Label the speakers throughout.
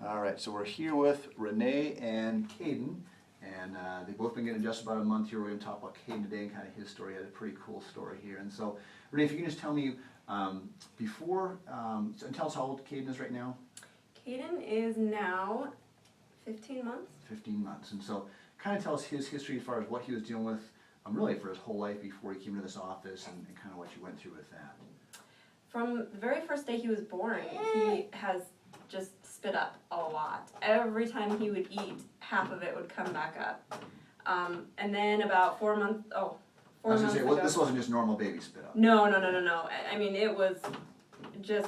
Speaker 1: All right, so we're here with Renee and Kaydon, and they've both been getting adjusted about a month here. We're going to talk about Kaydon today and kind of his story. He had a pretty cool story here. And so, Renee, if you can just tell me and tell us how old Kaydon is right now.
Speaker 2: Kaydon is now 15 months.
Speaker 1: 15 months. And so kind of tell us his history as far as what he was dealing with really for his whole life before he came into this office and kind of what you went through with that.
Speaker 2: From the very first day he was born, he has just spit up a lot. Every time he would eat, half of it would come back up. And then about 4 months,
Speaker 1: I was going to say,
Speaker 2: ago,
Speaker 1: this wasn't just normal baby spit up.
Speaker 2: No. I mean, it was to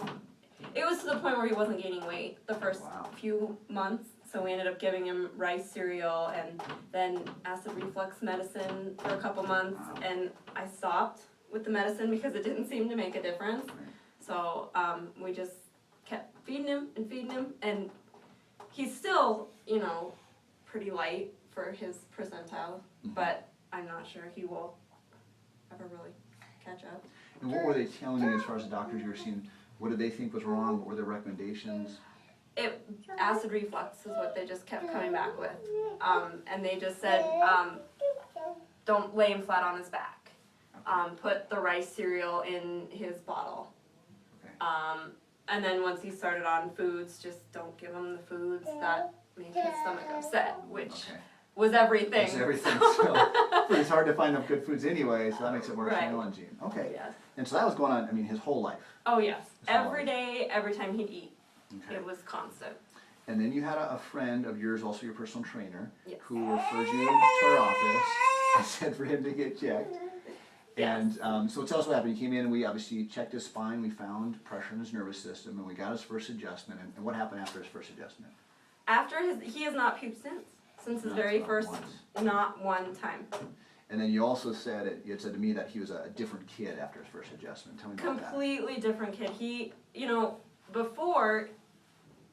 Speaker 2: the point where he wasn't gaining weight the first few months. So we ended up giving him rice cereal and then acid reflux medicine for a couple months. And I stopped with the medicine because it didn't seem to make a difference. So we just kept feeding him, and he's still, pretty light for his percentile, but I'm not sure he will ever really catch up.
Speaker 1: And what were they telling you as far as the doctors you were seeing? What did they think was wrong? What were their recommendations?
Speaker 2: Acid reflux is what they just kept coming back with. And they just said, don't lay him flat on his back. Put the rice cereal in his bottle. And then once he started on foods, just don't give him the foods that make his stomach upset, which was everything.
Speaker 1: It's everything. So it's hard to find enough good foods anyway, so that makes it more challenging. Okay.
Speaker 2: Yes.
Speaker 1: And so that was going on, his whole life.
Speaker 2: Oh, yes. Every day, every time he'd eat.
Speaker 1: Okay.
Speaker 2: It was constant.
Speaker 1: And then you had a friend of yours, also your personal trainer,
Speaker 2: Yes.
Speaker 1: who referred you to our office and said for him to get checked.
Speaker 2: Yes.
Speaker 1: And so tell us what happened. He came in and we obviously checked his spine, we found pressure in his nervous system, and we got his first adjustment. And what happened after his first adjustment?
Speaker 2: He has not puked since his very first, not one time.
Speaker 1: And then you also said, you had said to me that he was a different kid after his first adjustment. Tell me about that.
Speaker 2: Completely different kid. He, before,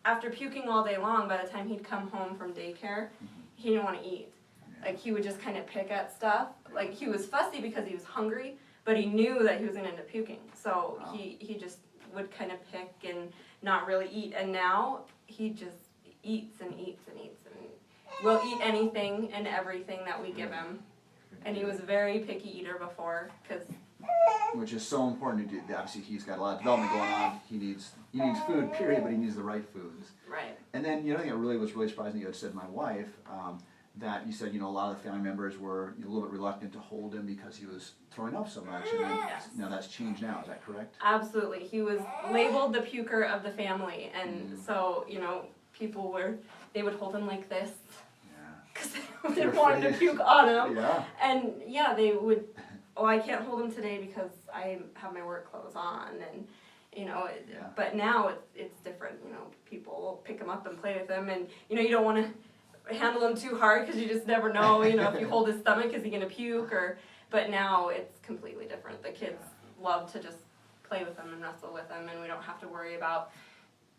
Speaker 2: after puking all day long, by the time he'd come home from daycare, he didn't want to eat. Like, he would just kind of pick at stuff. Like, he was fussy because he was hungry, but he knew that he was going to end up puking. So he just would kind of pick and not really eat. And now he just eats and eats and eats and will eat anything and everything that we give him. And he was a very picky eater before,
Speaker 1: which is so important to do. Obviously, he's got a lot of development going on. He needs food, period, but he needs the right foods.
Speaker 2: Right.
Speaker 1: And then, I think it really was really surprising. You had said to my wife that you said, a lot of the family members were a little bit reluctant to hold him because he was throwing up so much. And then, now that's changed now. Is that correct?
Speaker 2: Absolutely. He was labeled the puker of the family, and so people they would hold him like this. Because they didn't want him to puke on him. Yeah. And they would, I can't hold him today because I have my work clothes on, and but now it's different. People will pick him up and play with him, and you don't want to handle him too hard because you just never know. If you hold his stomach, is he going to puke? But now it's completely different. The kids love to just play with him and wrestle with him, and we don't have to worry about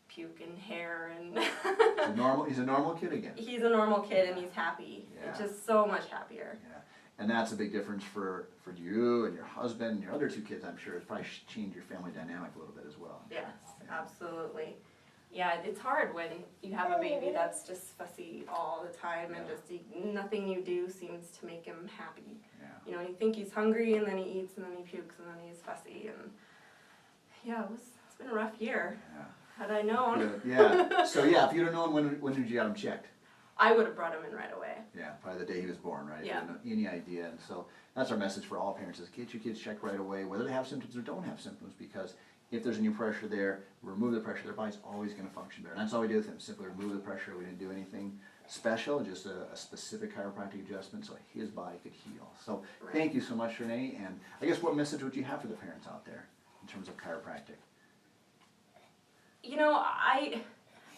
Speaker 2: puke and hair and
Speaker 1: he's a normal kid again.
Speaker 2: He's a normal kid and he's happy. It's just so much happier.
Speaker 1: Yeah. And that's a big difference for you and your husband and your other two kids, I'm sure. It's probably changed your family dynamic a little bit as well.
Speaker 2: Yes, absolutely. Yeah, it's hard when you have a baby that's just fussy all the time and just nothing you do seems to make him happy. Yeah. You think he's hungry and then he eats and then he pukes and then he's fussy, and it's been a rough year. Yeah. Had I known.
Speaker 1: Good. Yeah. So if you'd have known, when did you have him checked?
Speaker 2: I would have brought him in right away.
Speaker 1: Yeah, probably the day he was born, right?
Speaker 2: Yeah.
Speaker 1: If you didn't know any idea. And so that's our message for all parents: is get your kids checked right away, whether they have symptoms or don't have symptoms, because if there's any pressure there, remove the pressure. Their body's always going to function better. And that's all we did with him. Simply remove the pressure. We didn't do anything special, just a specific chiropractic adjustment so his body could heal. So thank you so much, Renee. And I guess what message would you have for the parents out there in terms of chiropractic?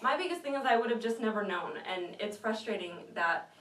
Speaker 2: My biggest thing is I would have just never known, and it's frustrating that,